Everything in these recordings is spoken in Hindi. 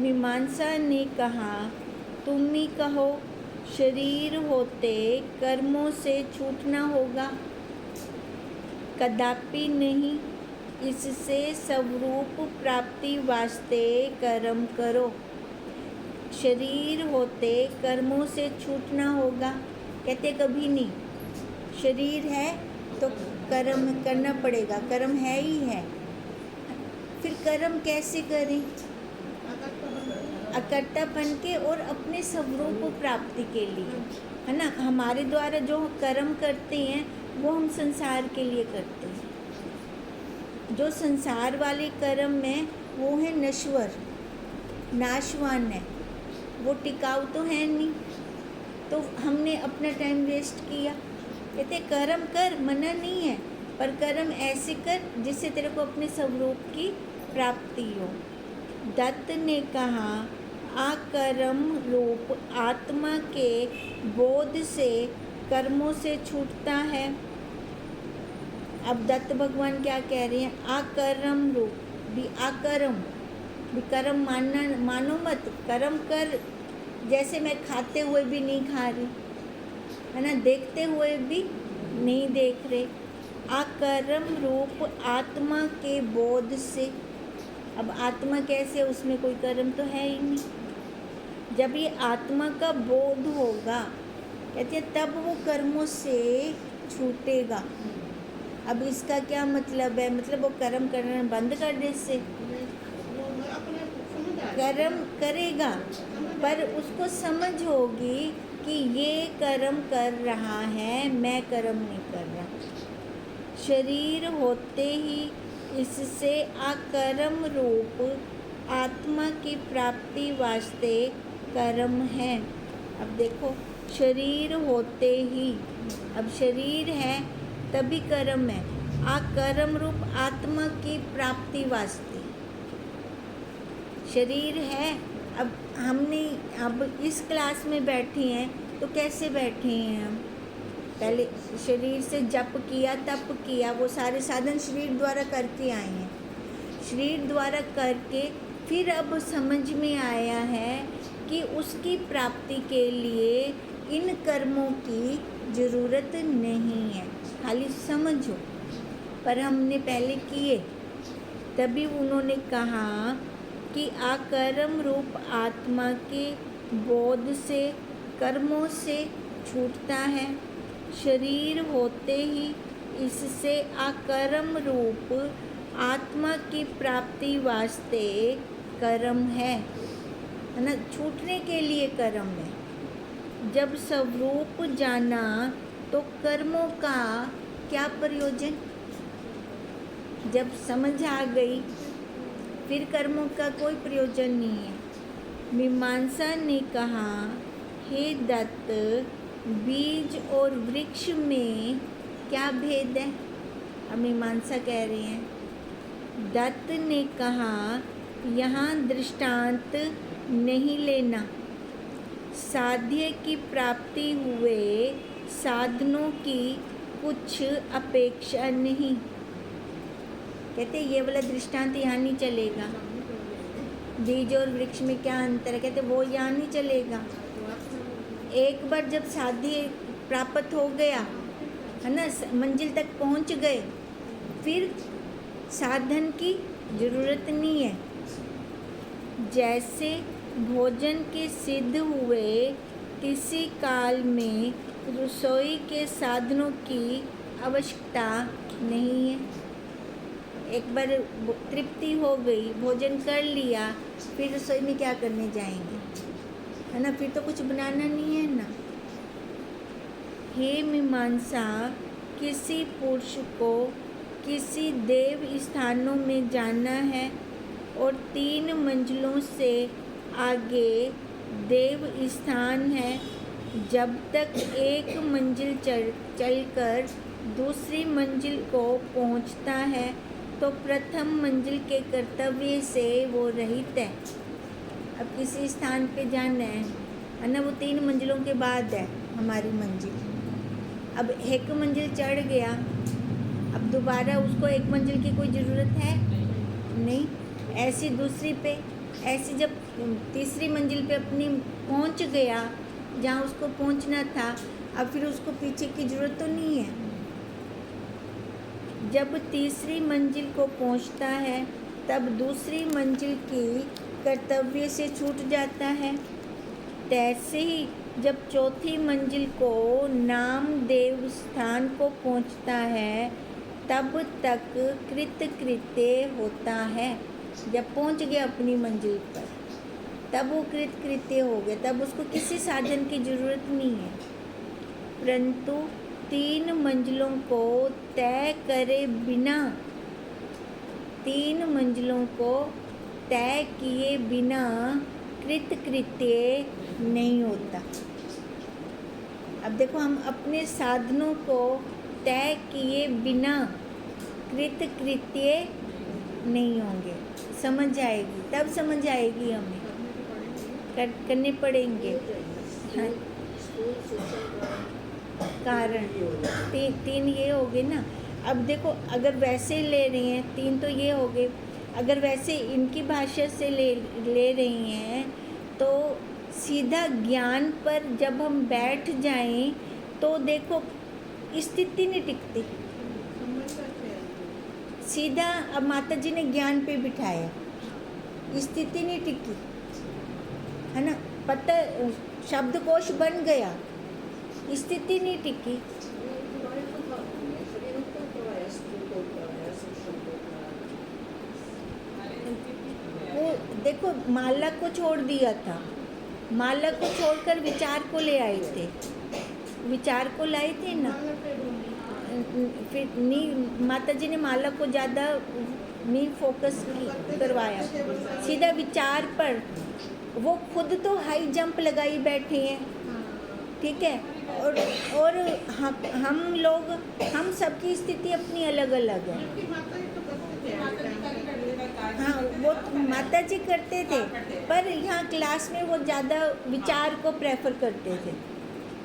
मीमांसा ने कहा, तुम ही कहो, शरीर होते कर्मों से छूटना होगा? कदापि नहीं, इससे स्वरूप प्राप्ति वास्ते कर्म करो। शरीर होते कर्मों से छूटना होगा, कहते कभी नहीं। शरीर है तो कर्म करना पड़ेगा, कर्म है ही है। फिर कर्म कैसे करें? अकर्तापन के और अपने स्वरूप प्राप्ति के लिए, है ना। हमारे द्वारा जो कर्म करते हैं वो हम संसार के लिए करते हैं। जो संसार वाले कर्म में वो है नश्वर, नाशवान है, वो टिकाऊ तो है नहीं। तो हमने अपना टाइम वेस्ट किया। कहते कर्म कर, मना नहीं है, पर कर्म ऐसे कर जिससे तेरे को अपने स्वरूप की प्राप्ति हो। दत्त ने कहा, आकर्म रूप आत्मा के बोध से कर्मों से छूटता है। अब दत्त भगवान क्या कह रहे हैं? आकर्म रूप भी, आकर्म भी, कर्म मानो मत, कर्म कर। जैसे मैं खाते हुए भी नहीं खा रही, है ना, देखते हुए भी नहीं देख रहे। आकर्म रूप आत्मा के बोध से। अब आत्मा कैसे? उसमें कोई कर्म तो है ही नहीं। जब ये आत्मा का बोध होगा, कहते हैं, तब वो कर्मों से छूटेगा। अब इसका क्या मतलब है? मतलब वो कर्म करना बंद कर दे, इससे कर्म करेगा, पर उसको समझ होगी कि ये कर्म कर रहा है, मैं कर्म नहीं कर रहा। शरीर होते ही इससे आकर्म रूप आत्मा की प्राप्ति वास्ते कर्म है। अब देखो, शरीर होते ही, अब शरीर है तभी कर्म है। आकर्म रूप आत्मा की प्राप्ति वास्ते शरीर है। अब इस क्लास में बैठे हैं तो कैसे बैठे हैं हम? पहले शरीर से जप किया, तप किया, वो सारे साधन शरीर द्वारा करके आए हैं। शरीर द्वारा करके फिर अब समझ में आया है कि उसकी प्राप्ति के लिए इन कर्मों की ज़रूरत नहीं है, खाली समझो। पर हमने पहले किए, तभी उन्होंने कहा कि आकर्म रूप आत्मा के बोध से कर्मों से छूटता है। शरीर होते ही इससे आकर्म रूप आत्मा की प्राप्ति वास्ते कर्म है ना। छूटने के लिए कर्म है। जब स्वरूप जाना तो कर्मों का क्या प्रयोजन? जब समझ आ गई फिर कर्मों का कोई प्रयोजन नहीं है। मीमांसा ने कहा, हे दत्त, बीज और वृक्ष में क्या भेद है? अब मीमांसा कह रहे हैं। दत्त ने कहा, यहाँ दृष्टांत नहीं लेना। साध्य की प्राप्ति हुए साधनों की कुछ अपेक्षा नहीं। कहते ये वाला दृष्टांत यहाँ नहीं चलेगा। बीज और वृक्ष में क्या अंतर है? कहते वो यहाँ नहीं चलेगा। एक बार जब साध्य प्राप्त हो गया, है ना, मंजिल तक पहुँच गए, फिर साधन की ज़रूरत नहीं है। जैसे भोजन के सिद्ध हुए किसी काल में रसोई के साधनों की आवश्यकता नहीं है। एक बार तृप्ति हो गई, भोजन कर लिया, फिर रसोई में क्या करने जाएंगे, है ना, फिर तो कुछ बनाना नहीं है ना। हे मीमांसा, किसी पुरुष को किसी देव स्थानों में जाना है और 3 मंजिलों से आगे देव स्थान है। जब तक एक मंजिल चलकर दूसरी मंजिल को पहुंचता है तो प्रथम मंजिल के कर्तव्य से वो रहित है। अब किसी स्थान पे जाना है ना, वो 3 मंजिलों के बाद है हमारी मंजिल। अब एक मंजिल चढ़ गया, अब दोबारा उसको एक मंजिल की कोई ज़रूरत है नहीं। ऐसी दूसरी पे ऐसे जब तीसरी मंजिल पे अपनी पहुंच गया जहाँ उसको पहुंचना था, अब फिर उसको पीछे की ज़रूरत तो नहीं है। जब तीसरी मंजिल को पहुंचता है तब दूसरी मंजिल की कर्तव्य से छूट जाता है। तैसे ही जब चौथी मंजिल को नामदेव स्थान को पहुंचता है तब तक कृतकृत्य होता है। जब पहुंच गया अपनी मंजिल पर तब वो कृतकृत्य हो गया, तब उसको किसी साधन की ज़रूरत नहीं है। परंतु 3 मंजिलों को तय करे बिना, 3 मंजिलों को तय किए बिना कृतकृत्य नहीं होता। अब देखो, हम अपने साधनों को तय किए बिना कृतकृत्य नहीं होंगे। समझ आएगी, तब समझ आएगी, हमें करने पड़ेंगे। हाँ, कारण 3 ये हो गए ना। अब देखो, अगर वैसे ले रही हैं 3 तो ये हो गए, अगर वैसे इनकी भाषा से ले रही हैं तो सीधा ज्ञान पर जब हम बैठ जाएं तो देखो स्थिति नहीं टिकती। सीधा अब माता जी ने ज्ञान पे बिठाया, स्थिति नहीं टिकी, है ना। पता, शब्दकोश बन गया, स्थिति नहीं टिकी। वो देखो, माला को छोड़ दिया था, माला को छोड़कर विचार को ले आए थे, विचार को लाए थे ना। फिर नहीं, माता जी ने माला को ज़्यादा नहीं फोकस करवाया, सीधा विचार पर। वो खुद तो हाई जंप लगाई बैठे हैं, ठीक है। और हम लोग, हम सबकी स्थिति अपनी अलग अलग है। हाँ, वो माता जी करते थे, पर यहाँ क्लास में वो ज़्यादा विचार को प्रेफर करते थे,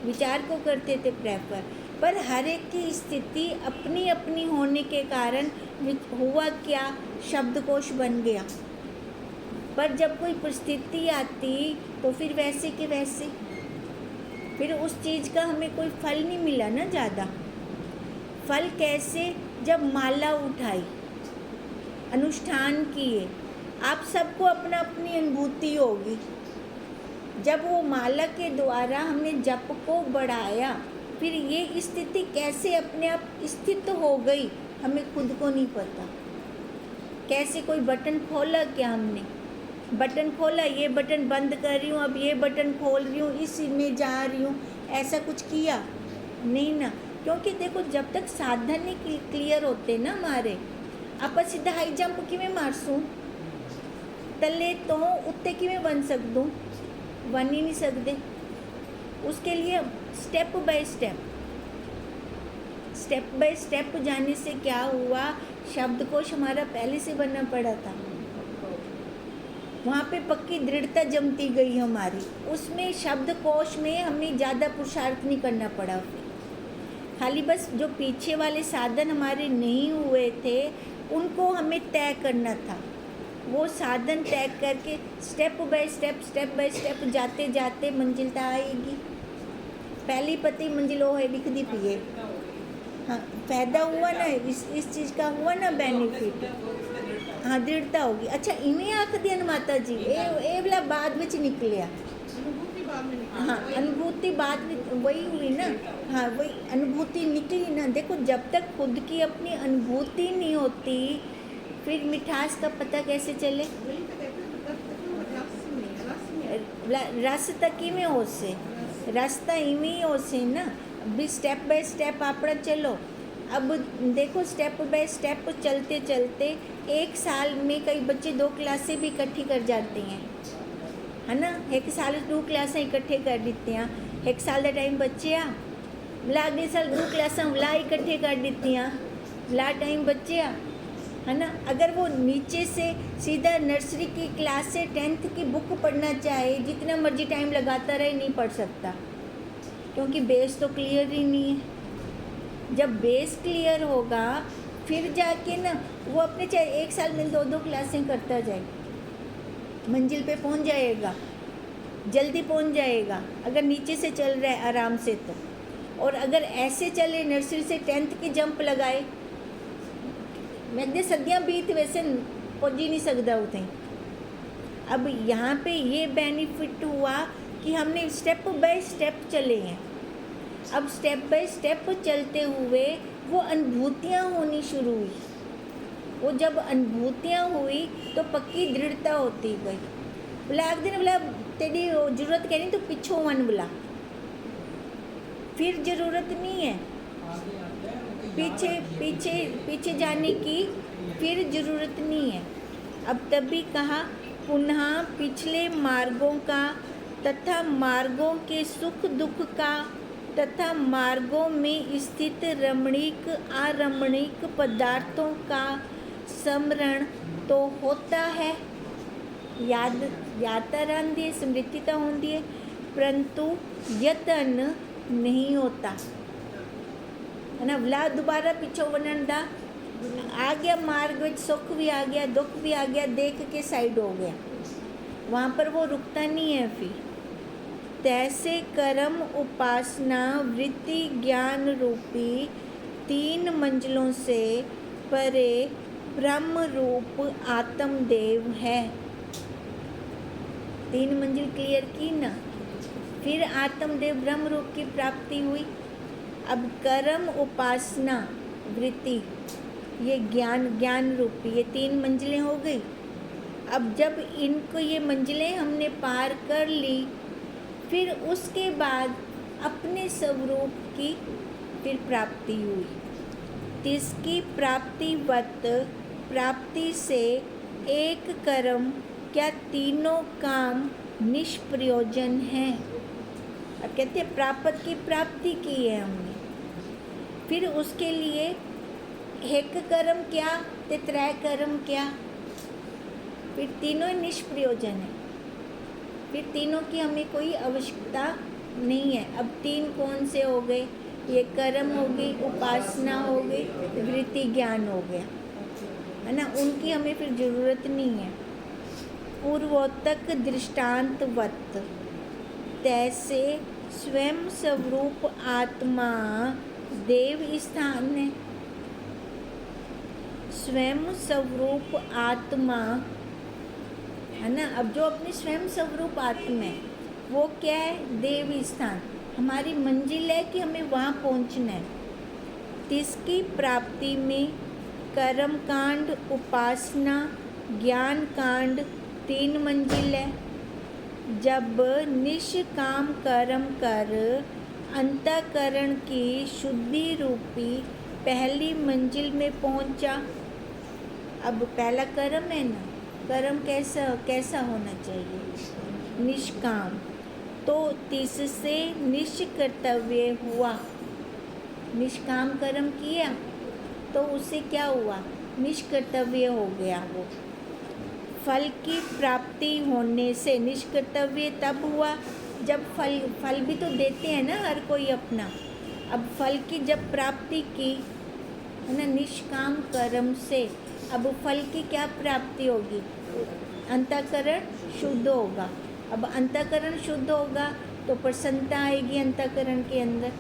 विचार को करते थे प्रेफर। पर हर एक की स्थिति अपनी अपनी होने के कारण हुआ क्या, शब्दकोश बन गया। पर जब कोई परिस्थिति आती तो फिर वैसे के वैसे, फिर उस चीज़ का हमें कोई फल नहीं मिला ना ज़्यादा। फल कैसे, जब माला उठाई, अनुष्ठान किए, आप सबको अपना अपनी अनुभूति होगी। जब वो माला के द्वारा हमने जप को बढ़ाया, फिर ये स्थिति कैसे अपने आप स्थित हो गई, हमें खुद को नहीं पता। कैसे कोई बटन खोला क्या हमने, बटन खोला, ये बटन बंद कर रही हूँ, अब ये बटन खोल रही हूँ, इस में जा रही हूँ, ऐसा कुछ किया नहीं ना। क्योंकि देखो, जब तक साधन नहीं क्लियर होते ना हमारे, आप सीधा हाई जंप किमें मारसूँ, तले तो उत्ते किमें बन सकदूँ, बन ही नहीं सकते। उसके लिए स्टेप बाय स्टेप जाने से क्या हुआ, शब्दकोश हमारा पहले से बनना पड़ा था, वहाँ पे पक्की दृढ़ता जमती गई हमारी। उसमें शब्दकोश में हमें ज़्यादा पुरुषार्थ नहीं करना पड़ा, खाली बस जो पीछे वाले साधन हमारे नहीं हुए थे उनको हमें तय करना था। वो साधन तय करके स्टेप बाय स्टेप जाते जाते मंजिल तक आएगी। पहली पति मंजिल वो है, लिख दी पिए। हाँ, फायदा हुआ ना, इस चीज़ का हुआ ना बेनिफिट। हाँ, दृढ़ता होगी। अच्छा, इन्हें आख दिया ना माता जी, ए वाला बाद में निकलिया। हाँ, अनुभूति बाद में वही हुई ना। हाँ, वही अनुभूति निकली ना। देखो, जब तक खुद की अपनी अनुभूति नहीं होती फिर मिठास का पता कैसे चले। रस तक ही में हो से, रास्ता इवें ही हो से ना। अभी स्टेप बाय स्टेप आपड़ा चलो। अब देखो, स्टेप बाय स्टेप चलते चलते 1 साल में कई बच्चे 2 क्लासें भी इकट्ठी कर जाते हैं, है ना। 1 साल 2 क्लासें इकट्ठे कर देते हैं। 1 साल का टाइम बच्चे आ ला, अगले साल 2 क्लासें ला इकट्ठे कर देती हैं, ला टाइम बच्चे आ, है ना। अगर वो नीचे से सीधा नर्सरी की क्लास से 10th की बुक पढ़ना चाहे, जितना मर्जी टाइम लगाता रहे, नहीं पढ़ सकता, क्योंकि बेस तो क्लियर ही नहीं है। जब बेस क्लियर होगा फिर जाके ना वो अपने चाहे 1 साल में 2-2 क्लासें करता जाए, मंजिल पे पहुंच जाएगा, जल्दी पहुंच जाएगा अगर नीचे से चल रहा है आराम से तो। और अगर ऐसे चले नर्सरी से 10th की जंप लगाए, मैं दे सदियाँ बीत वैसे पहुंच ही नहीं सकता उतने। अब यहाँ पे ये बेनिफिट हुआ कि हमने स्टेप बाय स्टेप चले हैं। अब स्टेप बाय स्टेप चलते हुए वो अनुभूतियाँ होनी शुरू हुई। वो जब अनुभूतियाँ हुई तो पक्की दृढ़ता होती गई। बोला एक दिन बोला तेरी जरूरत कहनी तो पीछो मन बोला, फिर जरूरत नहीं है पीछे पीछे पीछे जाने की, फिर जरूरत नहीं है। अब तभी कहा पुनः पिछले मार्गों का तथा मार्गों के सुख दुख का तथा मार्गों में स्थित रमणीक आरमणीक पदार्थों का स्मरण तो होता है, यादता रहती है, स्मृति तो होती है, परंतु यतन नहीं होता है ना। वला दोबारा पीछे बनन दा आ गया, मार्ग में सुख भी आ गया, दुख भी आ गया, देख के साइड हो गया, वहाँ पर वो रुकता नहीं है फिर। तैसे कर्म उपासना वृत्ति ज्ञान रूपी 3 मंजिलों से परे ब्रह्म रूप आत्मदेव है। 3 मंजिल क्लियर की ना, फिर आत्मदेव ब्रह्म रूप की प्राप्ति हुई। अब कर्म उपासना वृत्ति ये ज्ञान रूपी ये 3 मंजिलें हो गई। अब जब इनको ये मंजिलें हमने पार कर ली, फिर उसके बाद अपने स्वरूप की फिर प्राप्ति हुई। तिसकी प्राप्तिवत प्राप्ति से एक कर्म क्या तीनों काम निष्प्रयोजन हैं। अब कहते हैं प्राप्त की प्राप्ति की है हमने, फिर उसके लिए एक कर्म क्या ते 3 कर्म क्या, फिर तीनों निष्प्रयोजन है, फिर तीनों की हमें कोई आवश्यकता नहीं है। अब 3 कौन से हो गए, ये कर्म हो गई, उपासना हो गई, वृत्ति ज्ञान हो गया, है ना, उनकी हमें फिर जरूरत नहीं है। पूर्वोत्तक दृष्टांतवत तैसे स्वयं स्वरूप आत्मा देव स्थान है। स्वयं स्वरूप आत्मा है ना। अब जो अपनी स्वयं स्वरूप आत्मा है वो क्या है, देव स्थान, हमारी मंजिल है कि हमें वहाँ पहुँचना है। तिसकी प्राप्ति में कर्म कांड उपासना ज्ञान कांड 3 मंजिल है। जब निष्काम कर्म कर अंतःकरण की शुद्धि रूपी पहली मंजिल में पहुंचा। अब पहला कर्म है ना, कर्म कैसा होना चाहिए, निष्काम, तो तिससे निष्कर्तव्य हुआ। निष्काम कर्म किया तो उससे क्या हुआ, निष्कर्तव्य हो गया। वो फल की प्राप्ति होने से निष्कर्तव्य तब हुआ जब फल भी तो देते हैं ना हर कोई अपना। अब फल की जब प्राप्ति की है ना निष्काम कर्म से, अब फल की क्या प्राप्ति होगी, अंतःकरण शुद्ध होगा। अब अंतःकरण शुद्ध होगा तो प्रसन्नता आएगी अंतःकरण के अंदर,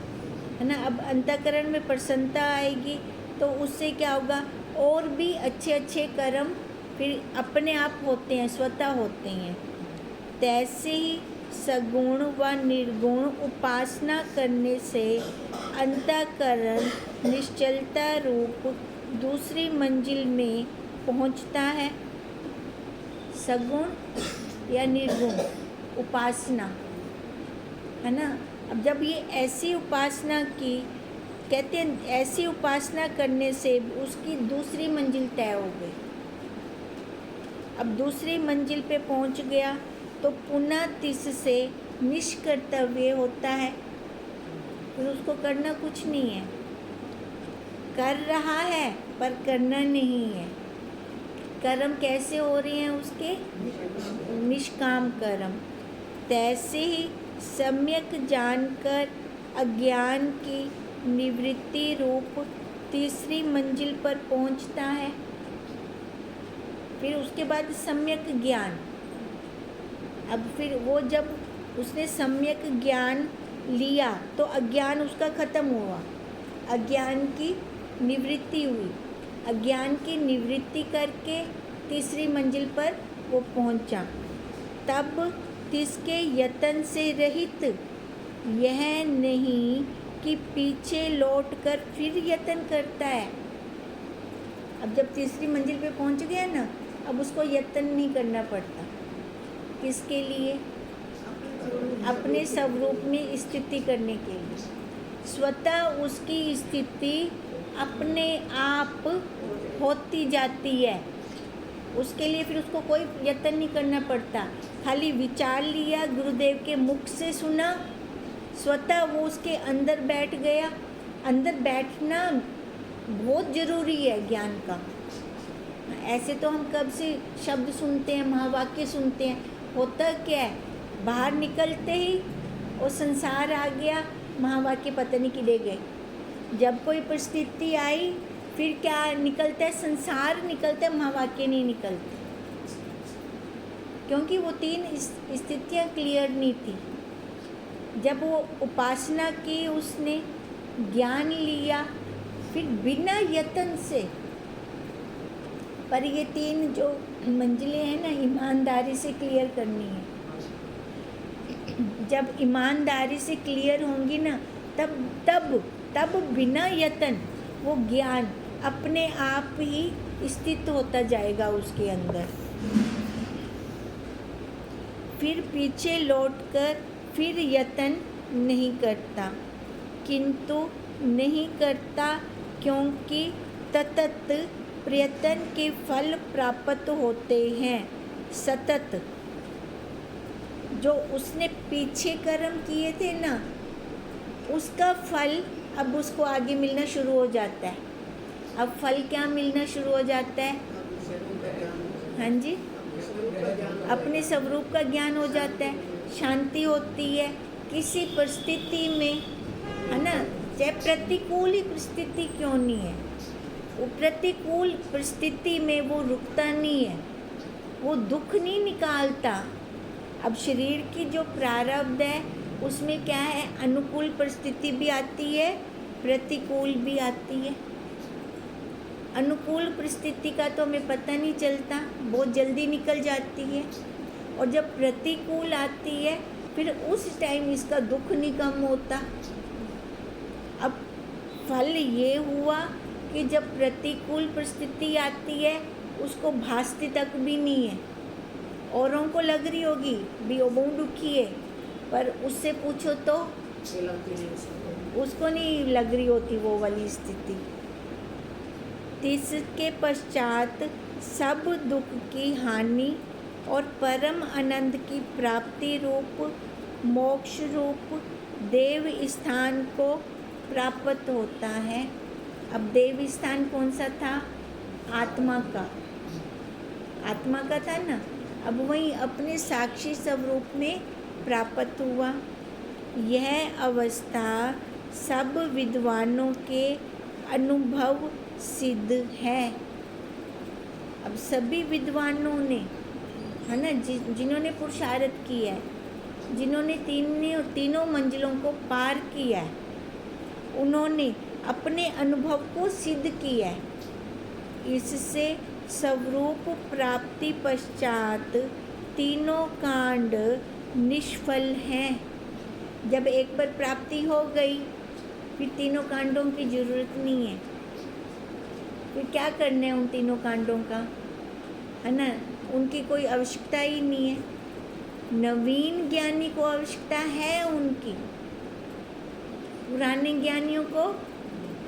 है ना। अब अंतःकरण में प्रसन्नता आएगी तो उससे क्या होगा, और भी अच्छे अच्छे कर्म फिर अपने आप होते हैं, स्वतः होते हैं। तैसे ही सगुण व निर्गुण उपासना करने से अंतःकरण निश्चलता रूप दूसरी मंजिल में पहुंचता है। सगुण या निर्गुण उपासना, है ना। अब जब ये ऐसी उपासना की, कहते हैं ऐसी उपासना करने से उसकी दूसरी मंजिल तय हो गई। अब दूसरी मंजिल पे पहुंच गया तो पुनः तिससे निष्कर्तव्य होता है, फिर उसको करना कुछ नहीं है, कर रहा है पर करना नहीं है। कर्म कैसे हो रहे हैं उसके, निष्काम कर्म। तैसे ही सम्यक जानकर अज्ञान की निवृत्ति रूप तीसरी मंजिल पर पहुंचता है। फिर उसके बाद सम्यक ज्ञान, अब फिर वो जब उसने सम्यक ज्ञान लिया तो अज्ञान उसका खत्म हुआ, अज्ञान की निवृत्ति हुई। अज्ञान की निवृत्ति करके तीसरी मंजिल पर वो पहुंचा। तब तिसके यत्न से रहित, यह नहीं कि पीछे लौटकर फिर यत्न करता है। अब जब तीसरी मंजिल पे पहुंच गया ना, अब उसको यत्न नहीं करना पड़ता। किसके लिए? अपने स्वरूप में स्थिति करने के लिए। स्वतः उसकी स्थिति अपने आप होती जाती है। उसके लिए फिर उसको कोई यत्न नहीं करना पड़ता। खाली विचार लिया, गुरुदेव के मुख से सुना, स्वतः वो उसके अंदर बैठ गया। अंदर बैठना बहुत ज़रूरी है ज्ञान का। ऐसे तो हम कब से शब्द सुनते हैं, महावाक्य सुनते हैं, होता क्या है, बाहर निकलते ही वो संसार आ गया, महावाक्य पता नहीं किधर गए। जब कोई परिस्थिति आई फिर क्या निकलता है, संसार निकलता है, महावाक्य नहीं निकलते, क्योंकि वो तीन स्थितियाँ क्लियर नहीं थी। जब वो उपासना की, उसने ज्ञान लिया, फिर बिना यत्न से, पर ये तीन जो मंजिलें हैं ना, ईमानदारी से क्लियर करनी है। जब ईमानदारी से क्लियर होंगी ना, तब बिना यत्न वो ज्ञान अपने आप ही स्थित होता जाएगा उसके अंदर। फिर पीछे लौटकर फिर यत्न नहीं करता, किंतु नहीं करता क्योंकि ततत प्रयत्न के फल प्राप्त होते हैं। सतत जो उसने पीछे कर्म किए थे ना, उसका फल अब उसको आगे मिलना शुरू हो जाता है। अब फल क्या मिलना शुरू हो जाता है? हाँ जी, अपने स्वरूप का ज्ञान हो जाता है, शांति होती है। किसी परिस्थिति में, है ना, चाहे प्रतिकूल ही परिस्थिति क्यों नहीं है, वो प्रतिकूल परिस्थिति में वो रुकता नहीं है, वो दुख नहीं निकालता। अब शरीर की जो प्रारब्ध है उसमें क्या है, अनुकूल परिस्थिति भी आती है, प्रतिकूल भी आती है। अनुकूल परिस्थिति का तो हमें पता नहीं चलता, बहुत जल्दी निकल जाती है, और जब प्रतिकूल आती है फिर उस टाइम इसका दुख नहीं कम होता। अब फल ये हुआ कि जब प्रतिकूल परिस्थिति आती है उसको भासती तक भी नहीं है। औरों को लग रही होगी भी वो बहुत दुखी है, पर उससे पूछो तो उसको नहीं लग रही होती वो वाली स्थिति। इसके पश्चात सब दुख की हानि और परम आनंद की प्राप्ति रूप मोक्ष रूप देव स्थान को प्राप्त होता है। अब देव स्थान कौन सा था? आत्मा का, आत्मा का था ना। अब वही अपने साक्षी स्वरूप में प्राप्त हुआ। यह अवस्था सब विद्वानों के अनुभव सिद्ध है। अब सभी विद्वानों ने, है ना, जिन्होंने पुरुषार्थ किया है, जिन्होंने तीनों मंजिलों को पार किया है, उन्होंने अपने अनुभव को सिद्ध किया है। इससे स्वरूप प्राप्ति पश्चात तीनों कांड निष्फल हैं। जब एक बार प्राप्ति हो गई फिर तीनों कांडों की जरूरत नहीं है। फिर क्या करना है उन तीनों कांडों का, है ना, उनकी कोई आवश्यकता ही नहीं है। नवीन ज्ञानी को आवश्यकता है उनकी, पुराने ज्ञानियों को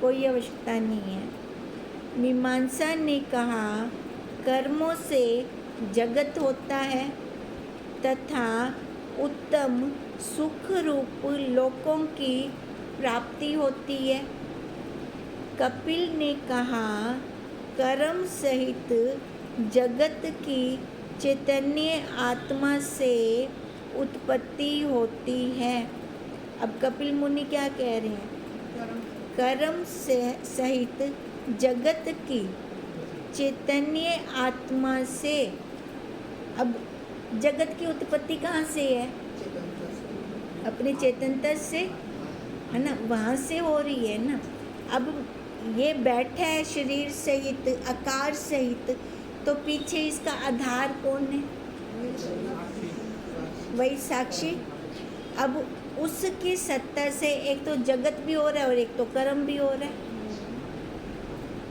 कोई आवश्यकता नहीं है। मीमांसा ने कहा कर्मों से जगत होता है तथा उत्तम सुख रूप लोकों की प्राप्ति होती है। कपिल ने कहा कर्म सहित जगत की चैतन्य आत्मा से उत्पत्ति होती है। अब कपिल मुनि क्या कह रहे हैं? कर्म से सहित जगत की चैतन्य आत्मा से। अब जगत की उत्पत्ति कहाँ से है? अपने चेतनता से, है ना, वहाँ से हो रही है ना। अब ये बैठा है शरीर सहित, आकार सहित, तो पीछे इसका आधार कौन है? वही साक्षी। अब उसकी सत्ता से एक तो जगत भी हो रहा है और एक तो कर्म भी हो रहा है।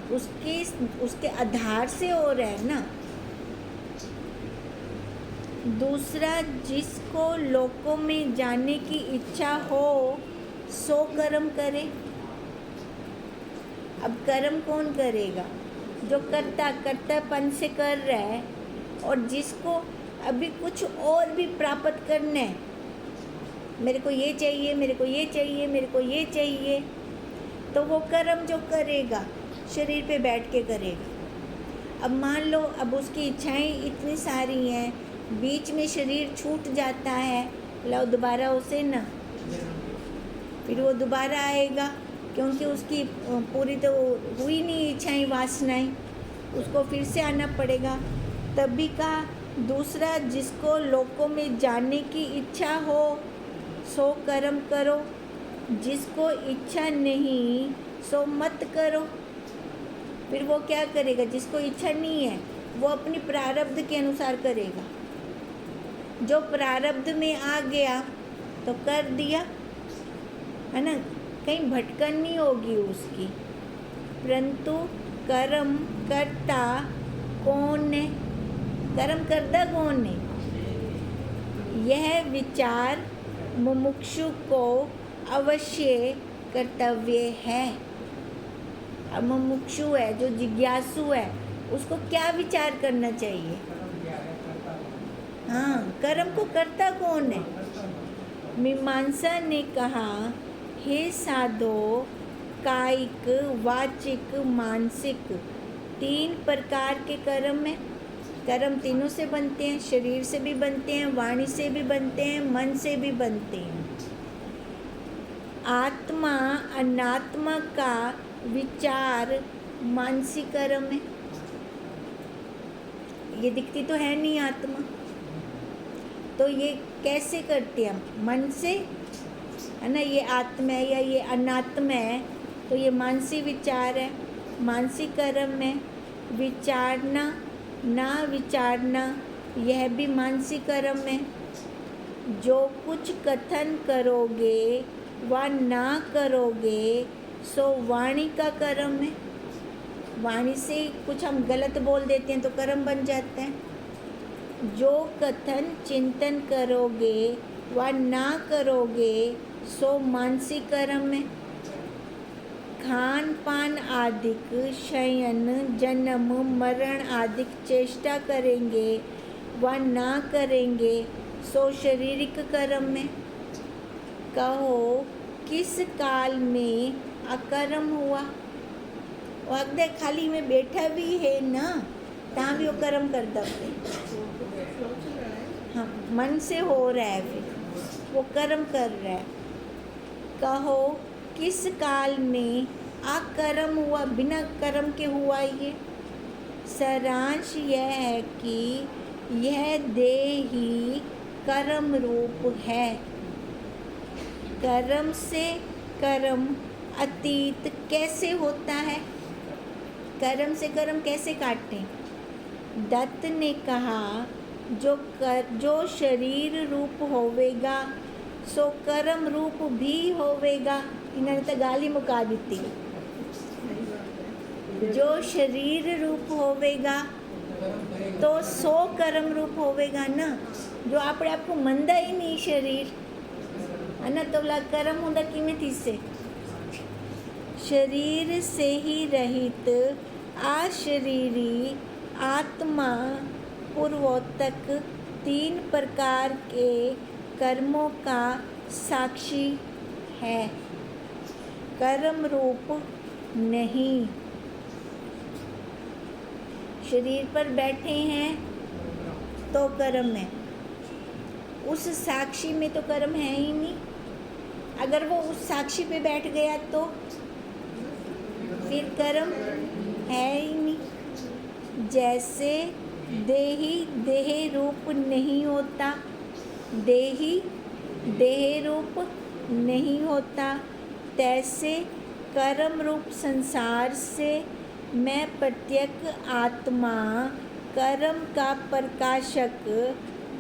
उसके आधार से हो रहा है ना। दूसरा, जिसको लोकों में जाने की इच्छा हो सो कर्म करे। अब कर्म कौन करेगा? जो कर्तापन से कर रहा है, और जिसको अभी कुछ और भी प्राप्त करना है, मेरे को ये चाहिए, मेरे को ये चाहिए, मेरे को ये चाहिए, तो वो कर्म जो करेगा शरीर पे बैठ के करेगा। अब मान लो अब उसकी इच्छाएं इतनी सारी हैं, बीच में शरीर छूट जाता है, लो दोबारा उसे ना, फिर वो दोबारा आएगा, क्योंकि उसकी पूरी तो हुई नहीं इच्छाएं वासनाएं, उसको फिर से आना पड़ेगा। तभी का दूसरा, जिसको लोकों में जाने की इच्छा हो सो कर्म करो, जिसको इच्छा नहीं सो मत करो। फिर वो क्या करेगा? जिसको इच्छा नहीं है वो अपनी प्रारब्ध के अनुसार करेगा। जो प्रारब्ध में आ गया तो कर दिया, है ना, कहीं भटकन नहीं होगी उसकी। परंतु कर्म करता कौन है? कर्म करता कौन है? यह विचार मुमुक्षु को अवश्य कर्तव्य है। अब मुमुक्षु है, जो जिज्ञासु है, उसको क्या विचार करना चाहिए? हाँ, कर्म को करता कौन है? मीमांसा ने कहा, हे साधो, कायिक, वाचिक, मानसिक 3 प्रकार के कर्म हैं। कर्म तीनों से बनते हैं, शरीर से भी बनते हैं, वाणी से भी बनते हैं, मन से भी बनते हैं। आत्मा अनात्मा का विचार मानसिक कर्म है। ये दिखती तो है नहीं आत्मा, तो ये कैसे करते हैं? मन से, है ना। ये आत्मा है या ये अनात्मा है, तो ये मानसिक विचार है, मानसिक कर्म है। विचारना, ना विचारना, यह भी मानसिक कर्म है। जो कुछ कथन करोगे व ना करोगे सो वाणी का कर्म है। वाणी से कुछ हम गलत बोल देते हैं तो कर्म बन जाता है। जो कथन चिंतन करोगे व ना करोगे सो मानसिक कर्म है। खान पान आदिक, शयन, जन्म मरण आदिक चेष्टा करेंगे व ना करेंगे सो शारीरिक कर्म है। कहो किस काल में अकर्म हुआ? और अगर खाली में बैठा भी है ना, तहाँ भी वो कर्म करता है। हाँ, मन से हो रहा है, फिर वो कर्म कर रहा है। कहो किस काल में अकर्म हुआ? बिना कर्म के हुआ ये। सारांश यह है कि यह देह ही कर्म रूप है। कर्म से कर्म अतीत कैसे होता है? कर्म से कर्म कैसे काटें? दत्त ने कहा, जो शरीर रूप होवेगा सो कर्म रूप भी होवेगा। इन्होंने तो गाली मुका दी। जो शरीर रूप होवेगा तो सो कर्म रूप होवेगा ना। जो अपने आप को मंदा ही नहीं शरीर, है ना, तो कर्म होता किमें थी से? शरीर से ही रहित अशरीरी आत्मा पूर्वोत्तक 3 प्रकार के कर्मों का साक्षी है, कर्म रूप नहीं। शरीर पर बैठे हैं तो कर्म है, उस साक्षी में तो कर्म है ही नहीं। अगर वो उस साक्षी पे बैठ गया तो फिर कर्म है ही नहीं। जैसे देही देह रूप नहीं होता, देही देह रूप नहीं होता, तैसे कर्म रूप संसार से मैं प्रत्यक्ष आत्मा कर्म का प्रकाशक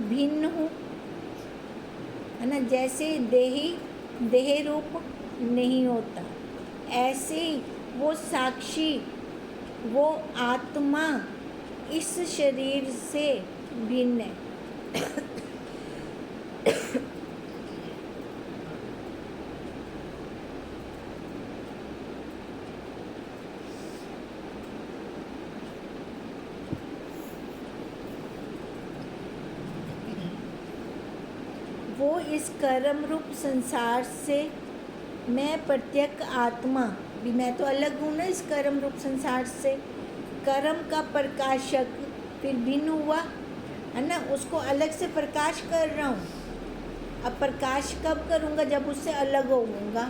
भिन्न हूँ, है ना। जैसे देही देह रूप नहीं होता, ऐसे ही वो साक्षी, वो आत्मा इस शरीर से भिन्न है। वो इस कर्म रूप संसार से मैं प्रत्यक्ष आत्मा, भी मैं तो अलग हूँ ना इस कर्म रूप संसार से, कर्म का प्रकाशक फिर भिन्न हुआ, है ना। उसको अलग से प्रकाश कर रहा हूँ। अब प्रकाश कब करूँगा? जब उससे अलग होऊंगा,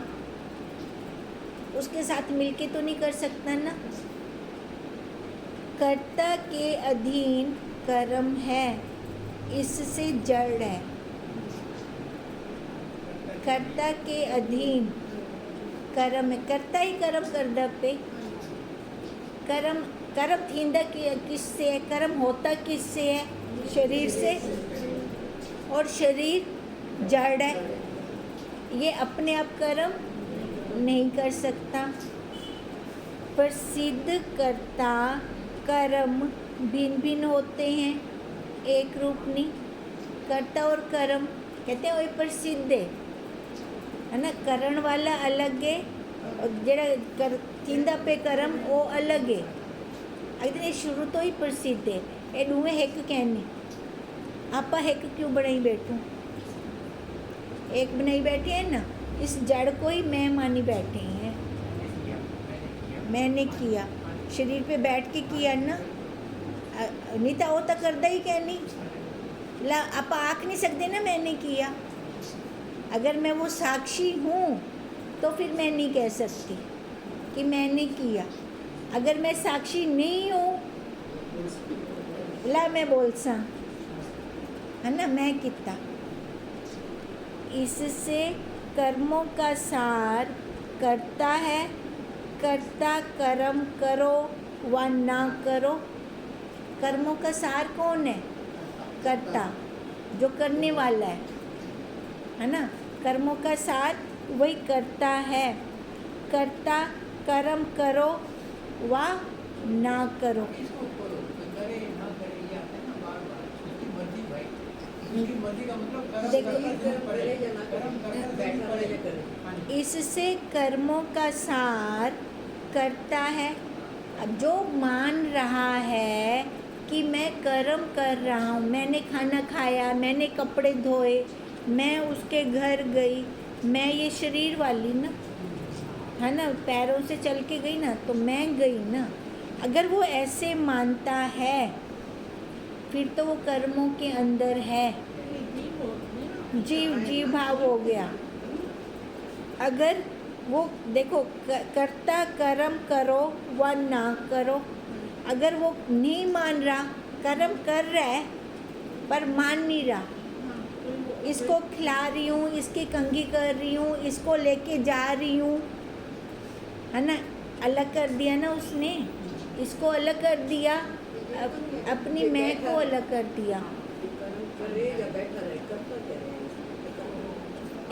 उसके साथ मिलके तो नहीं कर सकता ना। कर्ता के अधीन कर्म है, इससे जड़ है। कर्ता के अधीन कर्म है, कर्ता ही कर्म करदा पे। कर्म कर्म थींदा किससे है? कर्म होता किससे है? शरीर से, और शरीर जड़ है, ये अपने आप कर्म नहीं कर सकता। प्रसिद्ध कर्ता कर्म भिन्न भिन्न होते हैं, एक रूप नहीं। कर्ता और कर्म कहते हैं वही प्रसिद्ध है ना। करण वाला अलग है और जेड़ा कर थींदा पे कर्म वो अलग है। अगर ये शुरू तो ही प्रसिद्ध है, ये दुए एक कहने आपा एक क्यों बनाई बैठूं, एक बनाई बैठे हैं ना, इस जड़ को ही मैं मानी बैठे हैं। मैंने किया, शरीर पे बैठ के किया ना, नहीं तो वो तो करदा ही कहनी ला। आप आख नहीं सकते ना मैंने किया। अगर मैं वो साक्षी हूँ तो फिर मैं नहीं कह सकती कि मैंने किया। अगर मैं साक्षी नहीं हूँ ला मैं बोल सा, है ना, मैं कितना। इससे कर्मों का सार करता है, कर्ता कर्म करो व ना करो। कर्मों का सार कौन है? कर्ता, जो करने वाला है ना। कर्मों का सार वही करता है। कर्ता कर्म करो व ना करो। इससे कर्मों का सार करता है। अब जो मान रहा है कि मैं कर्म कर रहा हूँ, मैंने खाना खाया, मैंने कपड़े धोए, मैं उसके घर गई, मैं ये शरीर वाली ना, है ना, पैरों से चल के गई ना, तो मैं गई ना। अगर वो ऐसे मानता है फिर तो वो कर्मों के अंदर है, जीव भाव हो गया। अगर वो देखो कर्ता कर्म करो व ना करो, अगर वो नहीं मान रहा, कर्म कर रहा है पर मान नहीं रहा, इसको खिला रही हूँ, इसकी कंघी कर रही हूँ, इसको लेके जा रही हूँ, है ना, अलग कर दिया ना उसने, इसको अलग कर दिया, अपनी मैं को अलग कर दिया।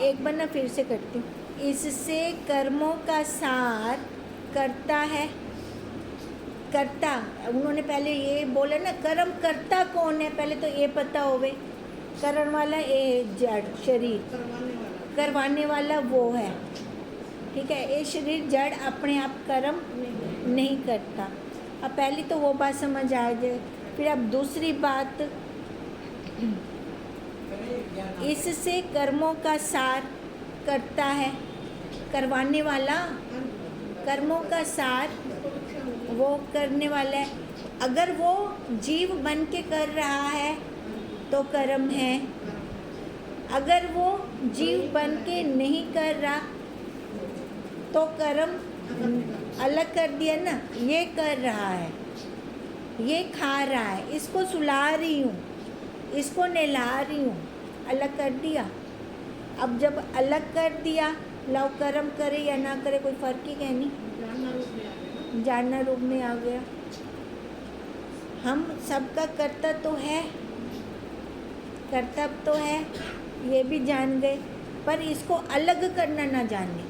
एक बार ना फिर से करती हूँ। इससे कर्मों का सार करता है। कर्ता, उन्होंने पहले ये बोला ना, कर्म करता कौन है, पहले तो ये पता होवे। करने वाला ये जड़ शरीर, करवाने वाला वो है, ठीक है। ये शरीर जड़ अपने आप कर्म नहीं करता। अब पहली तो वो बात समझ आ जाए। फिर अब दूसरी बात, इससे कर्मों का सार करता है, करवाने वाला, कर्मों का सार वो करने वाला है। अगर वो जीव बन के कर रहा है तो कर्म है, अगर वो जीव बन के नहीं कर रहा तो कर्म अलग कर दिया ना, ये कर रहा है, ये खा रहा है, इसको सुला रही हूँ, इसको नहला रही हूँ, अलग कर दिया। अब जब अलग कर दिया, लव कर्म करे या ना करे कोई फर्क ही है नहीं, जानना रूप में आ गया। हम सबका कर्तव्य तो है, कर्तव्य तो है, ये भी जान गए, पर इसको अलग करना ना जाने।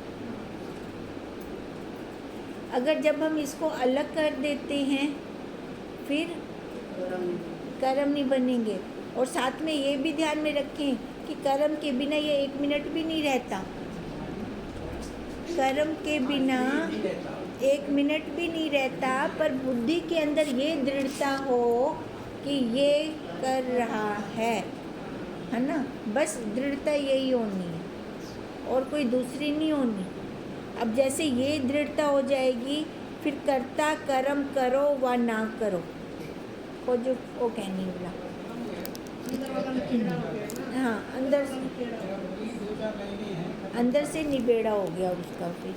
अगर जब हम इसको अलग कर देते हैं फिर कर्म नहीं बनेंगे। और साथ में ये भी ध्यान में रखें कि कर्म के बिना ये 1 मिनट भी नहीं रहता। कर्म के बिना 1 मिनट भी नहीं रहता, पर बुद्धि के अंदर ये दृढ़ता हो कि ये कर रहा है ना। बस दृढ़ता यही होनी है और कोई दूसरी नहीं होनी। अब जैसे ये दृढ़ता हो जाएगी, फिर कर्ता कर्म करो व ना करो, वो जो वो कहने वाला, हाँ, अंदर से निबेड़ा हो गया उसका फिर।